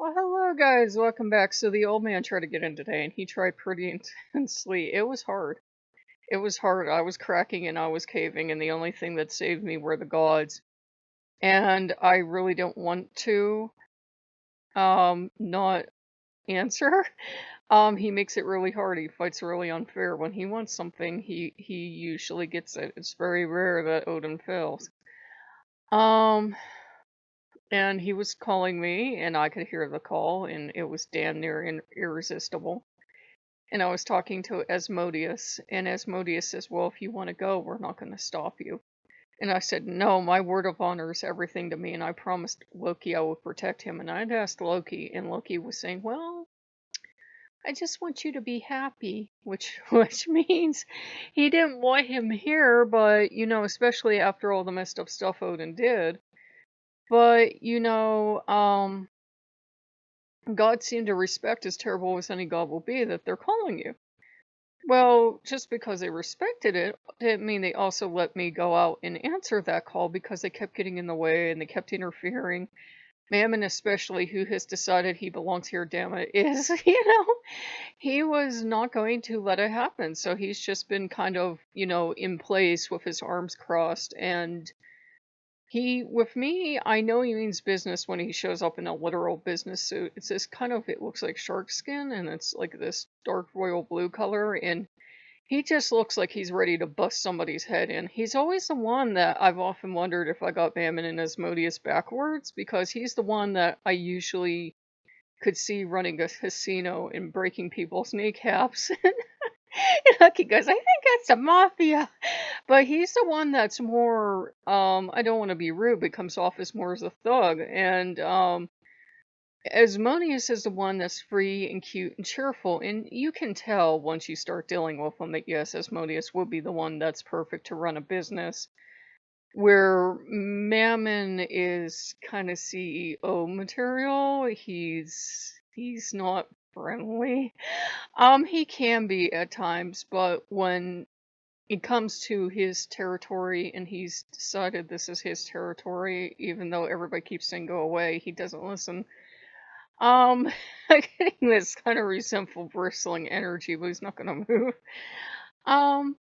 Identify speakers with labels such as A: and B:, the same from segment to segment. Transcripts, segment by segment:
A: Well, hello guys, welcome back. So the old man tried to get in today and he tried pretty intensely. It was hard. It was hard. I was cracking and I was caving, and the only thing that saved me were the gods. And I really don't want to not answer. He makes it really hard. He fights really unfair. When he wants something, he usually gets it. It's very rare that Odin fails. Um and he was calling me and I could hear the call and it was damn near irresistible. And I was talking to Asmodeus, and Asmodeus says, "Well, if you want to go, we're not going to stop you." And I said, "No, my word of honor is everything to me, and I promised Loki I would protect him." And I'd asked Loki, and Loki was saying, "Well, I just want you to be happy," which which means he didn't want him here, but especially after all the messed up stuff Odin did. But God seemed to respect, as terrible as any god will be, that they're calling you. Well, just because they respected it didn't mean they also let me go out and answer that call, because they kept getting in the way and they kept interfering. Mammon, especially, who has decided he belongs here, damn it, is, he was not going to let it happen. So he's just been kind of, in place with his arms crossed. And with me, I know he means business when he shows up in a literal business suit. It's this kind of, it looks like shark skin and it's like this dark royal blue color. And he just looks like he's ready to bust somebody's head in. He's always the one that I've often wondered if I got Mammon and Asmodeus backwards, because he's the one that I usually could see running a casino and breaking people's kneecaps. And Lucky goes, "I think that's the mafia." But he's the one that's more, I don't want to be rude, but comes off as more as a thug. And Asmodeus is the one that's free and cute and cheerful, and you can tell once you start dealing with him that yes, Asmodeus will be the one that's perfect to run a business. Where Mammon is kind of CEO material, he's not friendly. He can be at times, but when it comes to his territory and he's decided this is his territory, even though everybody keeps saying go away, he doesn't listen. I'm getting this kind of resentful, bristling energy, but he's not going to move. Um,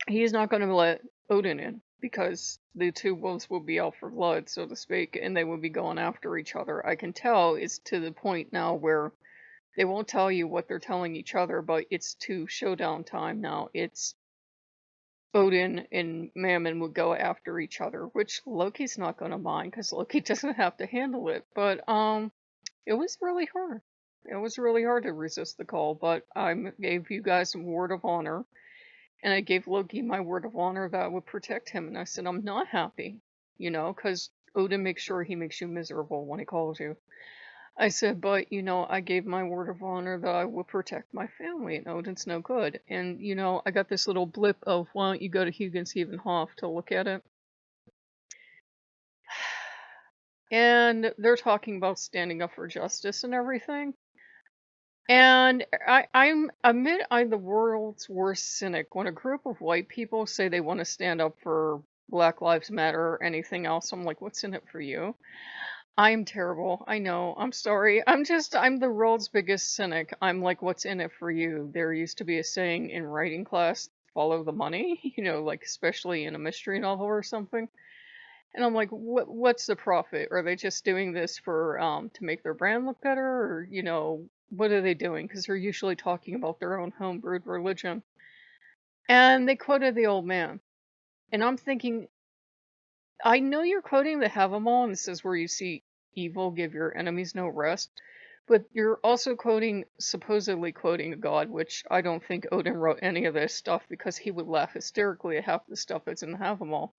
A: he's not going to let Odin in because the two wolves will be out for blood, so to speak, and they will be going after each other. I can tell it's to the point now where they won't tell you what they're telling each other, but it's to showdown time now. It's Odin and Mammon would go after each other, which Loki's not going to mind because Loki doesn't have to handle it. But it was really hard. It was really hard to resist the call, but I gave you guys a word of honor, and I gave Loki my word of honor that I would protect him. And I said, I'm not happy, because Odin makes sure he makes you miserable when he calls you. I said, but, I gave my word of honor that I would protect my family, and Odin's no good. And, I got this little blip of, why don't you go to Hugin's Hof to look at it? And they're talking about standing up for justice and everything. And I'm the world's worst cynic. When a group of white people say they want to stand up for Black Lives Matter or anything else, I'm like, what's in it for you? I'm terrible. I know. I'm sorry. I'm the world's biggest cynic. I'm like, what's in it for you? There used to be a saying in writing class, follow the money, like especially in a mystery novel or something. And I'm like, what's the profit? Are they just doing this for to make their brand look better, or what are they doing? Because they're usually talking about their own homebrewed religion. And they quoted the old man, and I'm thinking, I know you're quoting the Havamal, and this is where you see evil, give your enemies no rest. But you're also supposedly quoting a god, which I don't think Odin wrote any of this stuff because he would laugh hysterically at half the stuff that's in the Havamal.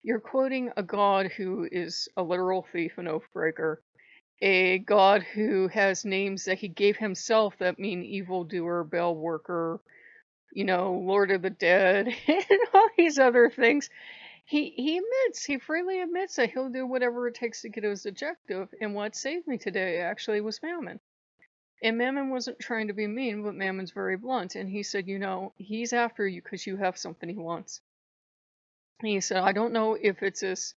A: You're quoting a god who is a literal thief and oathbreaker, a god who has names that he gave himself that mean evildoer, bell worker, Lord of the Dead, and all these other things. He freely admits that he'll do whatever it takes to get his objective, and what saved me today actually was Mammon. And Mammon wasn't trying to be mean, but Mammon's very blunt, and he said, he's after you because you have something he wants. And he said, I don't know if it's this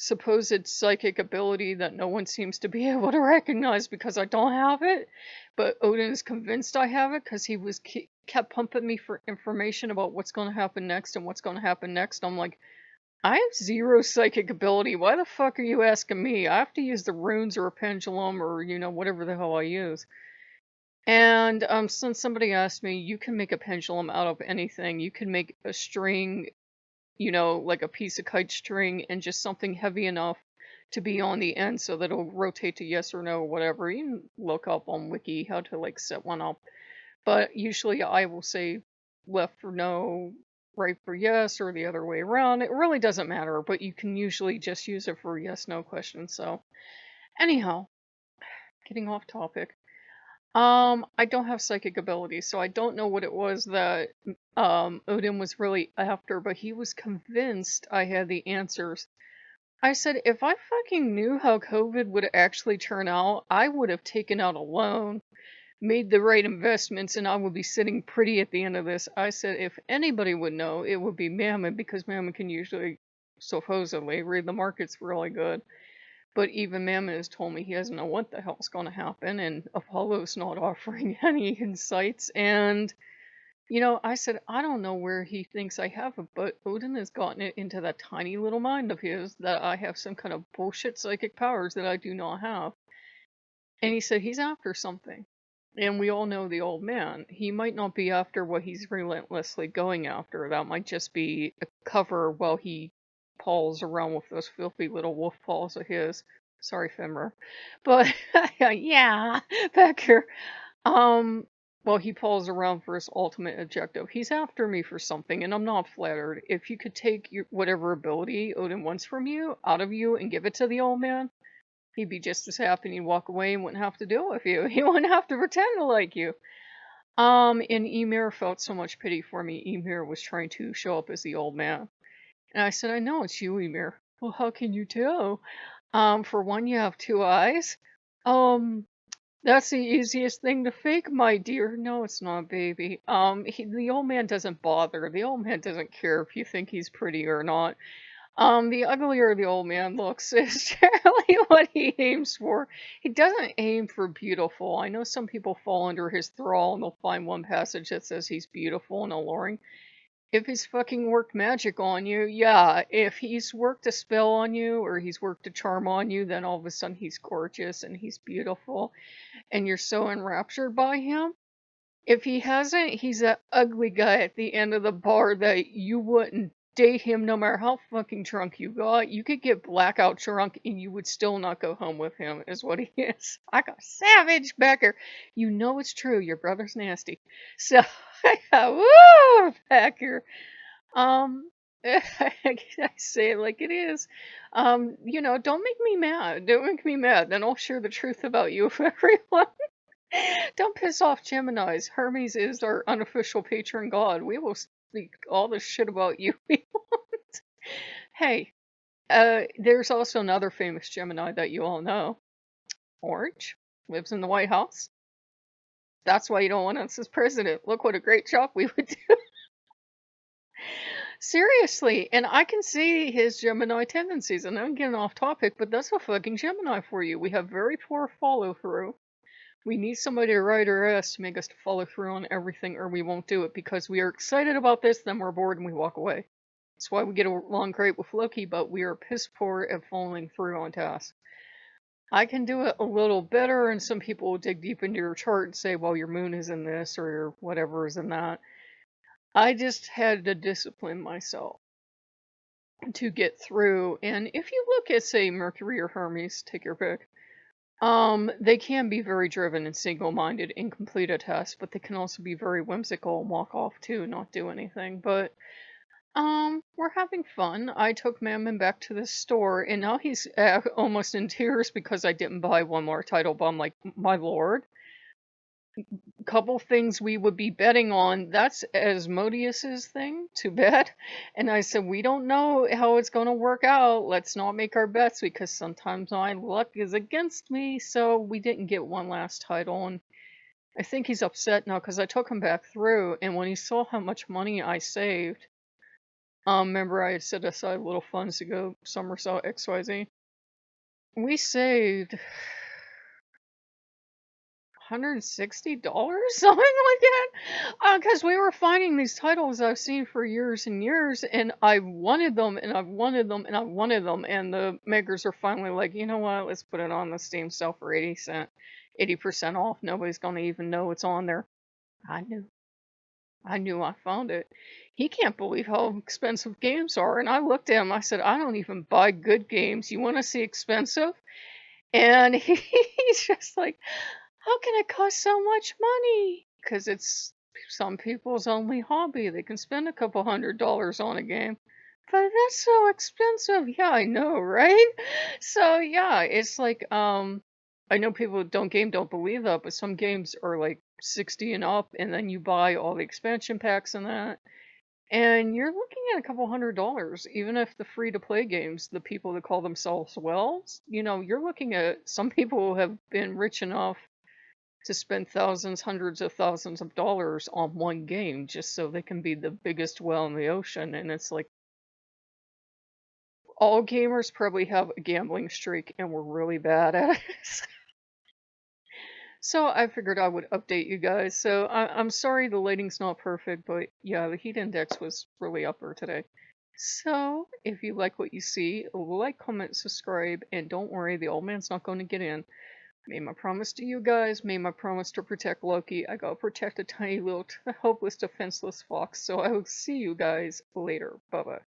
A: supposed psychic ability that no one seems to be able to recognize because I don't have it. But Odin is convinced I have it because he was kept pumping me for information about what's going to happen next and what's going to happen next. I'm like, I have zero psychic ability. Why the fuck are you asking me? I have to use the runes or a pendulum or, whatever the hell I use. And since somebody asked me, you can make a pendulum out of anything. You can make a string, like a piece of kite string, and just something heavy enough to be on the end so that it'll rotate to yes or no or whatever. You can look up on Wiki how to like set one up. But usually I will say left for no, right for yes, or the other way around. It really doesn't matter, but you can usually just use it for yes, no questions. So anyhow, getting off topic. I don't have psychic abilities, so I don't know what it was that Odin was really after, but he was convinced I had the answers. I said, if I fucking knew how COVID would actually turn out, I would have taken out a loan, made the right investments, and I would be sitting pretty at the end of this. I said, if anybody would know, it would be Mammon, because Mammon can usually, supposedly, read the markets really good. But even Mammon has told me he doesn't know what the hell's going to happen, and Apollo's not offering any insights. And, I said, I don't know where he thinks I have it, but Odin has gotten it into that tiny little mind of his that I have some kind of bullshit psychic powers that I do not have. And he said he's after something. And we all know the old man. He might not be after what he's relentlessly going after. That might just be a cover while he paws around with those filthy little wolf paws of his. Sorry, Femra. But yeah, Becker. Well, he paws around for his ultimate objective. He's after me for something, and I'm not flattered. If you could take whatever ability Odin wants from you, out of you, and give it to the old man, he'd be just as happy. He'd walk away and wouldn't have to deal with you. He wouldn't have to pretend to like you. And Emir felt so much pity for me. Emir was trying to show up as the old man. And I said, I know it's you, Emir. Well, how can you tell? For one, you have two eyes. That's the easiest thing to fake, my dear. No, it's not, baby. The old man doesn't bother. The old man doesn't care if you think he's pretty or not. The uglier the old man looks is generally what he aims for. He doesn't aim for beautiful. I know some people fall under his thrall and they'll find one passage that says he's beautiful and alluring. If he's fucking worked magic on you, yeah. If he's worked a spell on you or he's worked a charm on you, then all of a sudden he's gorgeous and he's beautiful and you're so enraptured by him. If he hasn't, he's that ugly guy at the end of the bar that you wouldn't date him no matter how fucking drunk you got. You could get blackout drunk and you would still not go home with him, is what he is. I got savage, Becker. You know it's true. Your brother's nasty. So, woo, Becker. I say it like it is. Don't make me mad. Don't make me mad. Then I'll share the truth about you with everyone. Don't piss off Geminis. Hermes is our unofficial patron god. We will speak all the shit about you we want. Hey, there's also another famous Gemini that you all know. Orange. Lives in the White House. That's why you don't want us as president. Look what a great job we would do. Seriously, and I can see his Gemini tendencies, and I'm getting off topic, but that's a fucking Gemini for you. We have very poor follow-through. We need somebody to ride our ass to make us follow through on everything, or we won't do it because we are excited about this, then we're bored and we walk away. That's why we get along great with Loki, but we are piss poor at following through on tasks. I can do it a little better, and some people will dig deep into your chart and say, well, your moon is in this, or your whatever is in that. I just had to discipline myself to get through, and if you look at, say, Mercury or Hermes, take your pick, they can be very driven and single-minded and complete a task, but they can also be very whimsical and walk off too, not do anything. But, we're having fun. I took Mammon back to the store, and now he's almost in tears because I didn't buy one more title, but I'm like, my lord. Couple things we would be betting on. That's Asmodeus's thing to bet. And I said, we don't know how it's going to work out. Let's not make our bets because sometimes my luck is against me. So we didn't get one last title. And I think he's upset now because I took him back through. And when he saw how much money I saved, Remember I had set aside little funds to go somersault XYZ? We saved $160, something like that. Because we were finding these titles I've seen for years and years, and I wanted them, and I wanted them, and I wanted them, and the makers are finally like, you know what? Let's put it on the Steam sale for 80% off. Nobody's gonna even know it's on there. I knew. I knew I found it. He can't believe how expensive games are. And I looked at him, I said, I don't even buy good games. You want to see expensive? And he's just like, how can it cost so much money? Because it's some people's only hobby. They can spend a couple $100 on a game. But that's so expensive. Yeah, I know, right? So yeah, it's like I know people who don't believe that, but some games are like 60 and up, and then you buy all the expansion packs and that. And you're looking at a couple $100, even if the free to play games, the people that call themselves wells, you're looking at some people who have been rich enough to spend thousands, hundreds of thousands of dollars on one game just so they can be the biggest whale in the ocean. And it's like all gamers probably have a gambling streak and we're really bad at it. So I figured I would update you guys. So I'm sorry the lighting's not perfect, but yeah, the heat index was really up there today. So if you like what you see, like, comment, subscribe, and don't worry, the old man's not going to get in. Made my promise to you guys, made my promise to protect Loki. I gotta protect a tiny little helpless, defenseless fox. So I will see you guys later. Bye bye.